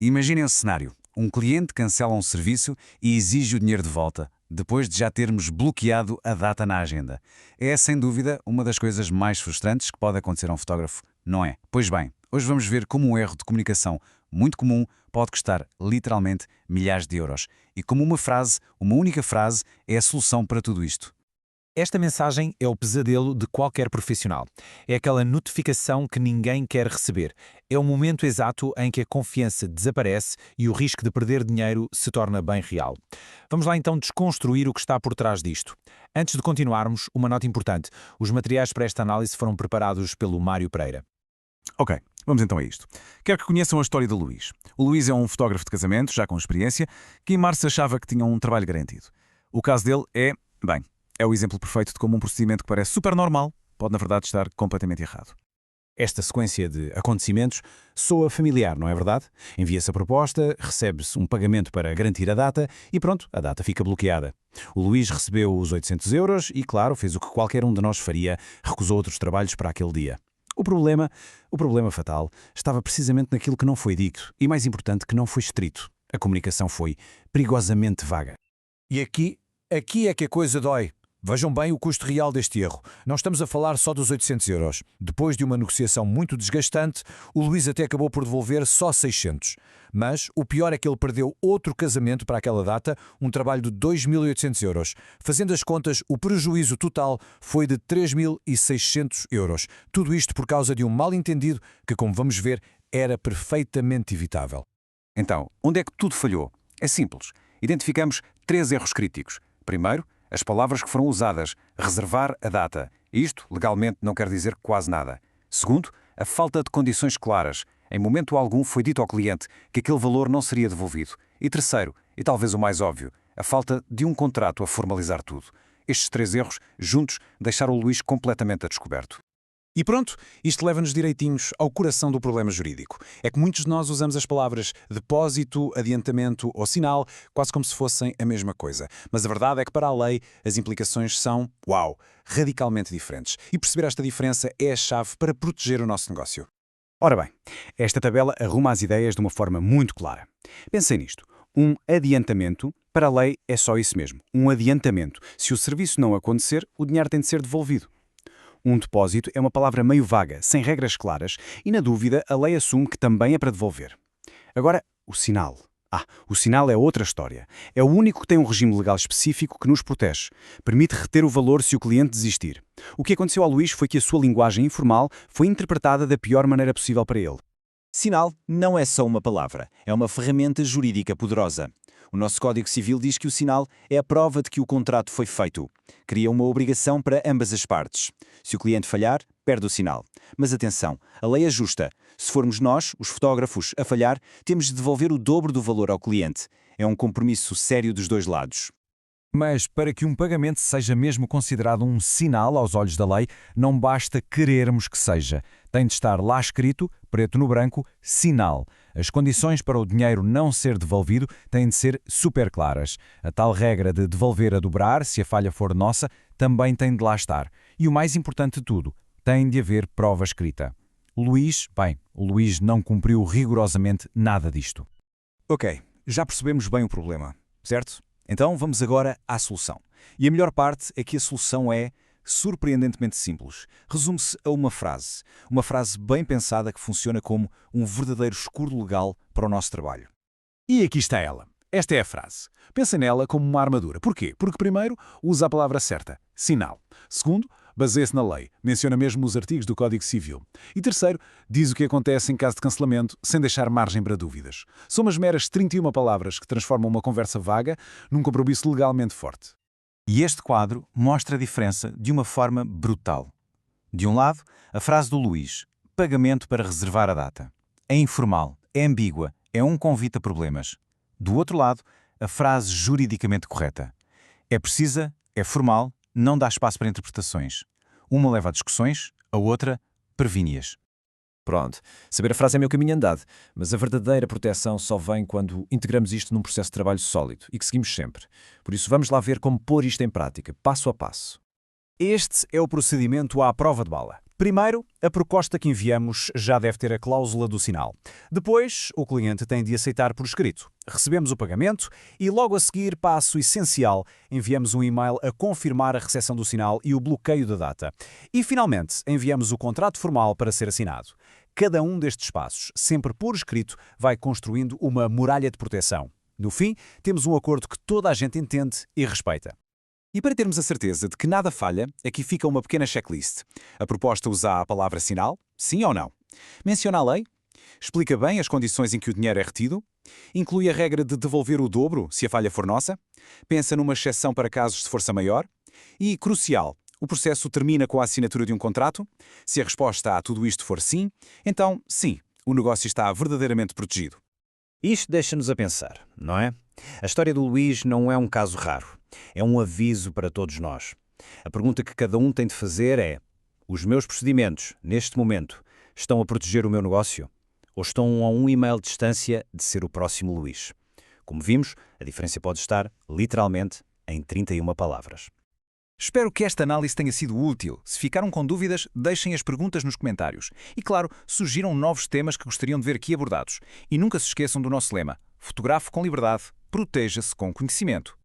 Imaginem um cenário. Um cliente cancela um serviço e exige o dinheiro de volta, depois de já termos bloqueado a data na agenda. É, sem dúvida, uma das coisas mais frustrantes que pode acontecer a um fotógrafo, não é? Pois bem, hoje vamos ver como um erro de comunicação muito comum pode custar, literalmente, milhares de euros. E como uma única frase, é a solução para tudo isto. Esta mensagem é o pesadelo de qualquer profissional. É aquela notificação que ninguém quer receber. É o momento exato em que a confiança desaparece e o risco de perder dinheiro se torna bem real. Vamos lá então desconstruir o que está por trás disto. Antes de continuarmos, uma nota importante. Os materiais para esta análise foram preparados pelo Mário Pereira. Ok, vamos então a isto. Quero que conheçam a história do Luís. O Luís é um fotógrafo de casamento, já com experiência, que em março achava que tinha um trabalho garantido. O caso dele é o exemplo perfeito de como um procedimento que parece super normal pode, na verdade, estar completamente errado. Esta sequência de acontecimentos soa familiar, não é verdade? Envia-se a proposta, recebe-se um pagamento para garantir a data e pronto, a data fica bloqueada. O Luís recebeu os 800 euros e, claro, fez o que qualquer um de nós faria, recusou outros trabalhos para aquele dia. O problema fatal, estava precisamente naquilo que não foi dito e, mais importante, que não foi escrito. A comunicação foi perigosamente vaga. E aqui é que a coisa dói. Vejam bem o custo real deste erro. Não estamos a falar só dos 800 euros. Depois de uma negociação muito desgastante, o Luís até acabou por devolver só 600. Mas o pior é que ele perdeu outro casamento para aquela data, um trabalho de 2.800 euros. Fazendo as contas, o prejuízo total foi de 3.600 euros. Tudo isto por causa de um mal-entendido que, como vamos ver, era perfeitamente evitável. Então, onde é que tudo falhou? É simples. Identificamos 3 erros críticos. Primeiro, as palavras que foram usadas, reservar a data. Isto, legalmente, não quer dizer quase nada. Segundo, a falta de condições claras. Em momento algum foi dito ao cliente que aquele valor não seria devolvido. E terceiro, e talvez o mais óbvio, a falta de um contrato a formalizar tudo. Estes 3 erros, juntos, deixaram o Luís completamente a descoberto. E pronto, isto leva-nos direitinhos ao coração do problema jurídico. É que muitos de nós usamos as palavras depósito, adiantamento ou sinal quase como se fossem a mesma coisa. Mas a verdade é que para a lei as implicações são, radicalmente diferentes. E perceber esta diferença é a chave para proteger o nosso negócio. Ora bem, esta tabela arruma as ideias de uma forma muito clara. Pensem nisto. Um adiantamento, para a lei, é só isso mesmo. Um adiantamento. Se o serviço não acontecer, o dinheiro tem de ser devolvido. Um depósito é uma palavra meio vaga, sem regras claras, e na dúvida a lei assume que também é para devolver. Agora, o sinal. O sinal é outra história. É o único que tem um regime legal específico que nos protege. Permite reter o valor se o cliente desistir. O que aconteceu ao Luís foi que a sua linguagem informal foi interpretada da pior maneira possível para ele. Sinal não é só uma palavra, é uma ferramenta jurídica poderosa. O nosso Código Civil diz que o sinal é a prova de que o contrato foi feito. Cria uma obrigação para ambas as partes. Se o cliente falhar, perde o sinal. Mas atenção, a lei é justa. Se formos nós, os fotógrafos, a falhar, temos de devolver o dobro do valor ao cliente. É um compromisso sério dos dois lados. Mas para que um pagamento seja mesmo considerado um sinal aos olhos da lei, não basta querermos que seja. Tem de estar lá escrito, preto no branco, sinal. As condições para o dinheiro não ser devolvido têm de ser super claras. A tal regra de devolver a dobrar, se a falha for nossa, também tem de lá estar. E o mais importante de tudo, tem de haver prova escrita. O Luís não cumpriu rigorosamente nada disto. Ok, já percebemos bem o problema, certo? Então vamos agora à solução. E a melhor parte é que a solução é surpreendentemente simples. Resume-se a uma frase bem pensada que funciona como um verdadeiro escudo legal para o nosso trabalho. E aqui está ela. Esta é a frase. Pensem nela como uma armadura. Porquê? Porque primeiro, usa a palavra certa, sinal. Segundo, baseia-se na lei, menciona mesmo os artigos do Código Civil. E terceiro, diz o que acontece em caso de cancelamento, sem deixar margem para dúvidas. São umas meras 31 palavras que transformam uma conversa vaga num compromisso legalmente forte. E este quadro mostra a diferença de uma forma brutal. De um lado, a frase do Luís, pagamento para reservar a data. É informal, é ambígua, é um convite a problemas. Do outro lado, a frase juridicamente correta. É precisa, é formal, não dá espaço para interpretações. Uma leva a discussões, a outra previne-as. Pronto, saber a frase é meu caminho andado, mas a verdadeira proteção só vem quando integramos isto num processo de trabalho sólido e que seguimos sempre. Por isso vamos lá ver como pôr isto em prática, passo a passo. Este é o procedimento à prova de bala. Primeiro, a proposta que enviamos já deve ter a cláusula do sinal. Depois, o cliente tem de aceitar por escrito. Recebemos o pagamento e, logo a seguir, passo essencial, enviamos um e-mail a confirmar a recepção do sinal e o bloqueio da data. E, finalmente, enviamos o contrato formal para ser assinado. Cada um destes passos, sempre por escrito, vai construindo uma muralha de proteção. No fim, temos um acordo que toda a gente entende e respeita. E para termos a certeza de que nada falha, aqui fica uma pequena checklist. A proposta usa a palavra sinal, sim ou não? Menciona a lei? Explica bem as condições em que o dinheiro é retido? Inclui a regra de devolver o dobro se a falha for nossa? Pensa numa exceção para casos de força maior? E, crucial, o processo termina com a assinatura de um contrato? Se a resposta a tudo isto for sim, então sim, o negócio está verdadeiramente protegido. Isto deixa-nos a pensar, não é? A história do Luís não é um caso raro. É um aviso para todos nós. A pergunta que cada um tem de fazer é: os meus procedimentos, neste momento, estão a proteger o meu negócio? Ou estão a um e-mail de distância de ser o próximo Luís? Como vimos, a diferença pode estar, literalmente, em 31 palavras. Espero que esta análise tenha sido útil. Se ficaram com dúvidas, deixem as perguntas nos comentários. E, claro, sugiram novos temas que gostariam de ver aqui abordados. E nunca se esqueçam do nosso lema: fotografe com liberdade, proteja-se com conhecimento.